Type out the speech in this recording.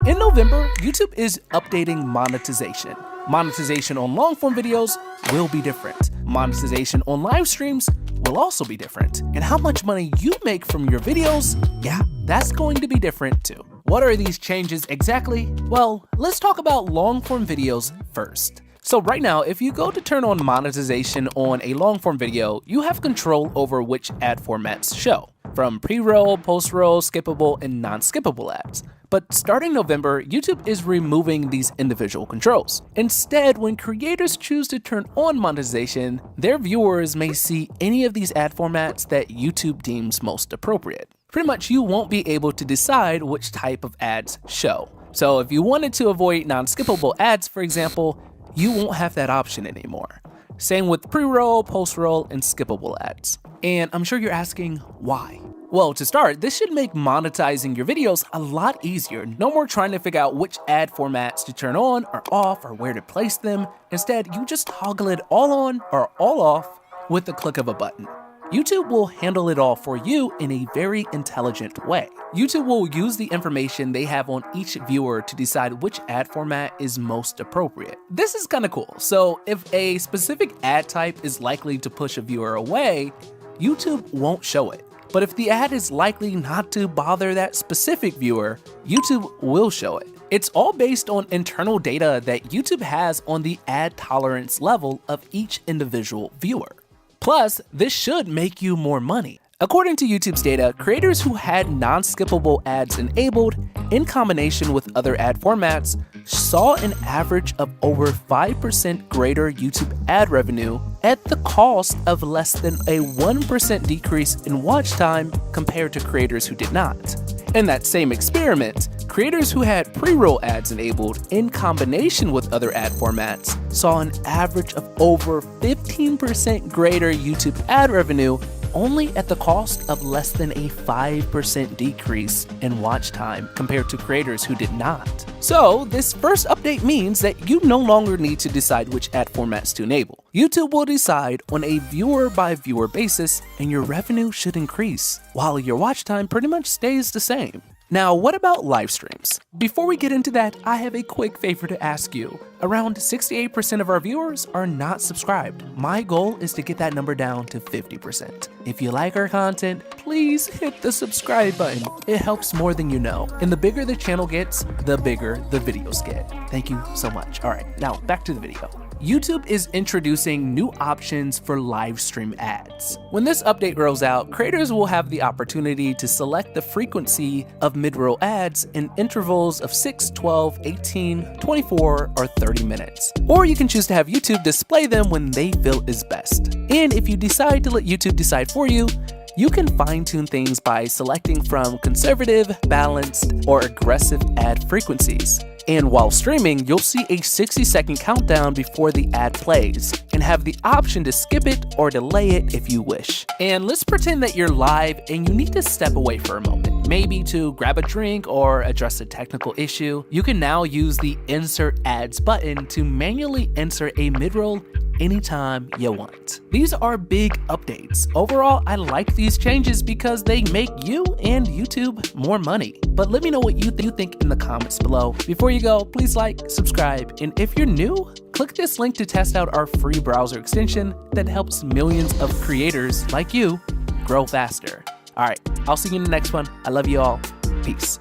In November, YouTube is updating monetization. Monetization on long-form videos will be different. Monetization on live streams will also be different. And how much money you make from your videos, yeah, that's going to be different too. What are these changes exactly? Well, let's talk about long-form videos first. So right now, if you go to turn on monetization on a long-form video, you have control over which ad formats show, from pre-roll, post-roll, skippable, and non-skippable ads. But starting November, YouTube is removing these individual controls. Instead, when creators choose to turn on monetization, their viewers may see any of these ad formats that YouTube deems most appropriate. Pretty much, you won't be able to decide which type of ads show. So if you wanted to avoid non-skippable ads, for example, you won't have that option anymore. Same with pre-roll, post-roll, and skippable ads. And I'm sure you're asking why. Well, to start, this should make monetizing your videos a lot easier. No more trying to figure out which ad formats to turn on or off or where to place them. Instead, you just toggle it all on or all off with the click of a button. YouTube will handle it all for you in a very intelligent way. YouTube will use the information they have on each viewer to decide which ad format is most appropriate. This is kind of cool. So if a specific ad type is likely to push a viewer away, YouTube won't show it. But if the ad is likely not to bother that specific viewer, YouTube will show it. It's all based on internal data that YouTube has on the ad tolerance level of each individual viewer. Plus, this should make you more money. According to YouTube's data, creators who had non-skippable ads enabled in combination with other ad formats saw an average of over 5% greater YouTube ad revenue at the cost of less than a 1% decrease in watch time compared to creators who did not. In that same experiment, creators who had pre-roll ads enabled in combination with other ad formats saw an average of over 15% greater YouTube ad revenue, only at the cost of less than a 5% decrease in watch time compared to creators who did not. So this first update means that you no longer need to decide which ad formats to enable. YouTube will decide on a viewer-by-viewer basis, and your revenue should increase, while your watch time pretty much stays the same. Now, what about live streams? Before we get into that, I have a quick favor to ask you. Around 68% of our viewers are not subscribed. My goal is to get that number down to 50%. If you like our content, please hit the subscribe button. It helps more than you know. And the bigger the channel gets, the bigger the videos get. Thank you so much. All right, now back to the video. YouTube is introducing new options for live stream ads. When this update rolls out, creators will have the opportunity to select the frequency of mid-roll ads in intervals of 6, 12, 18, 24, or 30 minutes. Or you can choose to have YouTube display them when they feel is best. And if you decide to let YouTube decide for you, you can fine-tune things by selecting from conservative, balanced, or aggressive ad frequencies. And while streaming, you'll see a 60-second countdown before the ad plays, and have the option to skip it or delay it if you wish. And let's pretend that you're live and you need to step away for a moment, maybe to grab a drink or address a technical issue. You can now use the Insert Ads button to manually insert a mid-roll anytime you want. These are big updates. Overall, I like these changes because they make you and YouTube more money. But let me know what you think in the comments below. Before you go, please like, subscribe, and if you're new, click this link to test out our free browser extension that helps millions of creators like you grow faster. All right, I'll see you in the next one. I love you all. Peace.